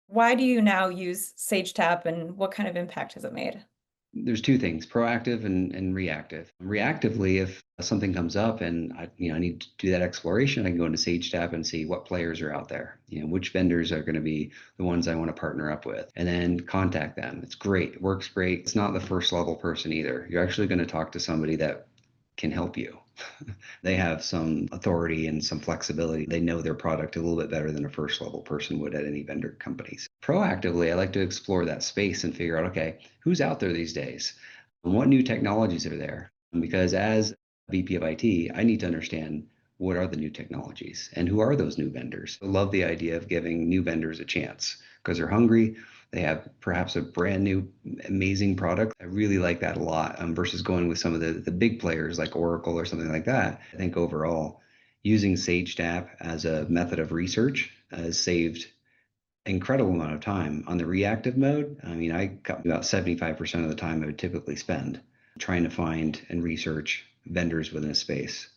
Why do you now use Sagetap and what kind of impact has it made? There's two things, proactive and reactive. Reactively, if something comes up and I need to do that exploration, I can go into Sage tab and see what players are out there, which vendors are going to be the ones I want to partner up with, and then contact them. It's great. It works great. It's not the first level person either. You're actually going to talk to somebody that can help you. They have some authority and some flexibility. They know their product a little bit better than a first level person would at any vendor companies. Proactively, I like to explore that space and figure out, okay, who's out there these days? And what new technologies are there? Because as VP of IT, I need to understand what are the new technologies and who are those new vendors. I love the idea of giving new vendors a chance because they're hungry. They have perhaps a brand new amazing product. I really like that a lot versus going with some of the big players like Oracle or something like that. I think overall, using SageTap as a method of research has saved incredible amount of time. On the reactive mode, I mean, I got about 75% of the time I would typically spend trying to find and research vendors within a space.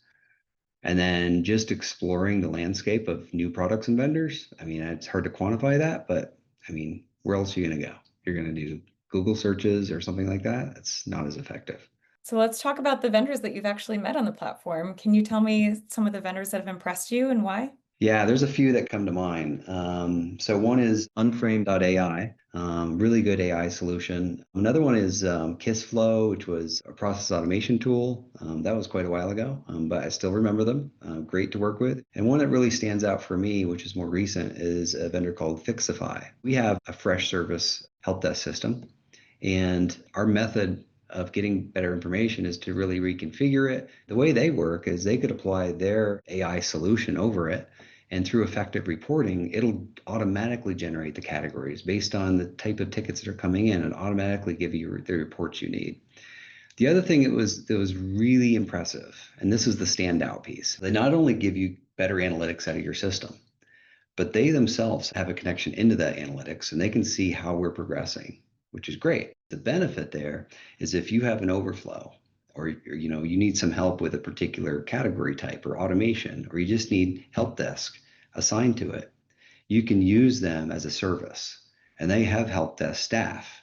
And then just exploring the landscape of new products and vendors. I mean, it's hard to quantify that, but I mean, where else are you going to go? You're going to do Google searches or something like that. It's not as effective. So let's talk about the vendors that you've actually met on the platform. Can you tell me some of the vendors that have impressed you and why? Yeah, there's a few that come to mind. So one is Unframe.ai, really good AI solution. Another one is Kissflow, which was a process automation tool. That was quite a while ago, but I still remember them. Great to work with. And one that really stands out for me, which is more recent, is a vendor called Fixify. We have a fresh service help desk system, and our method of getting better information is to really reconfigure it. The way they work is they could apply their AI solution over it, and through effective reporting, it'll automatically generate the categories based on the type of tickets that are coming in and automatically give you the reports you need. The other thing that was really impressive, and this is the standout piece, they not only give you better analytics out of your system, but they themselves have a connection into that analytics and they can see how we're progressing, which is great. The benefit there is if you have an overflow or you need some help with a particular category type or automation, or you just need help desk assigned to it, you can use them as a service and they have help desk staff.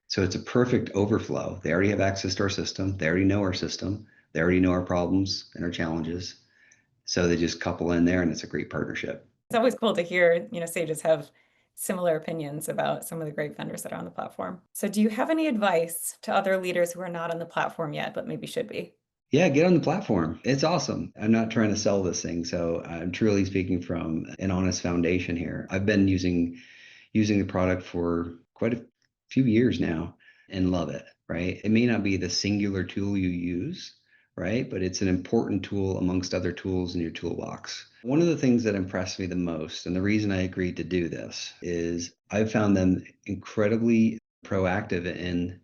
So it's a perfect overflow. They already have access to our system. They already know our system. They already know our problems and our challenges. So they just couple in there and it's a great partnership. It's always cool to hear, sages have similar opinions about some of the great vendors that are on the platform. So do you have any advice to other leaders who are not on the platform yet, but maybe should be? Yeah, get on the platform. It's awesome. I'm not trying to sell this thing, so I'm truly speaking from an honest foundation here. I've been using the product for quite a few years now and love it, right? It may not be the singular tool you use, right? But it's an important tool amongst other tools in your toolbox. One of the things that impressed me the most, and the reason I agreed to do this, is I've found them incredibly proactive in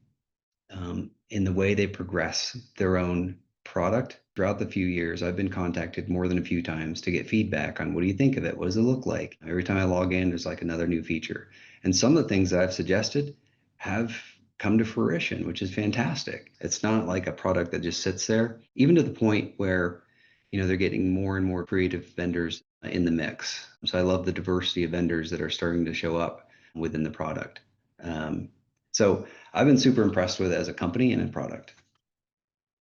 the way they progress their own product. Throughout the few years, I've been contacted more than a few times to get feedback on what do you think of it? What does it look like? Every time I log in, there's like another new feature. And some of the things that I've suggested have come to fruition, which is fantastic. It's not like a product that just sits there, even to the point where, they're getting more and more creative vendors in the mix. So I love the diversity of vendors that are starting to show up within the product. So I've been super impressed with it as a company and in product.